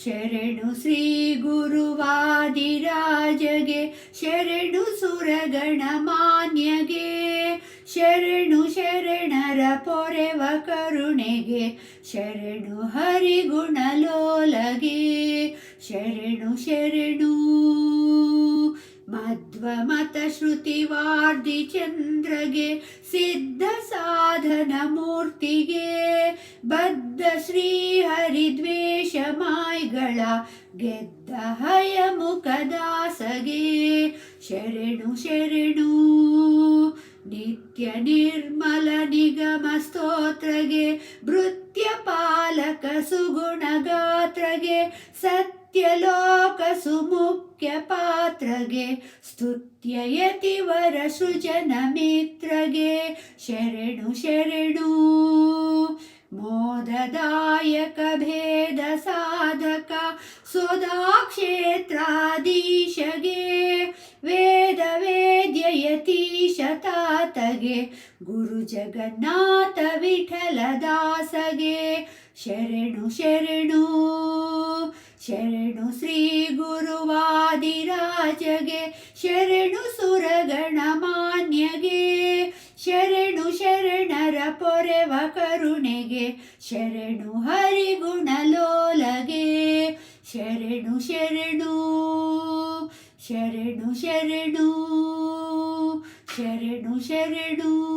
ಶರಣು ಶ್ರೀ ಗುರುವಾದಿರಾಜಗೆ, ಶರಣು ಸುರಗಣ ಮಾನ್ಯಗೆ, ಶರಣು ಶರಣರ ಪೊರೆವ ಕರುಣೆಗೆ, ಶರಣು ಹರಿಗುಣಲೋಲಗೆ, ಶರಣು ಶರಣು. ಮಧ್ವಮತ ಶ್ರುತಿವಾರ್ಧಿ ಚಂದ್ರಗೆ, ಸಿದ್ಧ ಸಾಧನ ಮೂರ್ತಿಗೆ, ಬದ್ಧ ಶ್ರೀಹರಿದ್ವೇಷ ಮಾಯ್ಗಳ ಗೆದ್ದ ಹಯಮುಖದಾಸಗೆ, ಶರಣು ಶರಣು. ನಿತ್ಯ ನಿರ್ಮಲ ನಿಗಮ ಸ್ತೋತ್ರಗೆ, ಭೃತ್ಯ ಪಾಲಕ ಸುಗುಣ ಗಾತ್ರಗೆ, ಸತ್ಯಲೋಕ ಸುಮುಖ್ಯ ಪಾತ್ರಗೆ, ಸ್ತುತ್ಯ ಯತಿವರ ಸೃಜನ ಮಿತ್ರಗೆ, ಶರಣು ಶರಣು. ಮೋದದಾಯಕ ಭೇದ ಸಾಧಕ ಸುಧಾಕ್ಷೇತ್ರಾಧೀಶಗೆ, ವೇದ ವೇದ್ಯ ಯತೀಶ ತಾತಗೆ, ಗುರು ಜಗನ್ನಾಥ ವಿಠಲ ದಾಸಗೆ, ಶರಣು ಶರಣು. ಶರಣು ಶ್ರೀ ಗುರುವಾದಿರಾಜಗೆ, ಶರಣು ಸುರಗಣ ಮಾನ್ಯಗೆ, ಶರಣು ಶರಣರ ಪೊರೆವ ಕರುಣೆಗೆ, ಶರಣು ಹರಿಗುಣಲೋಲಗೆ, ಶರಣು ಶರಣು. ಶರಣು ಶರಣು. ಶರಣು ಶರಣು.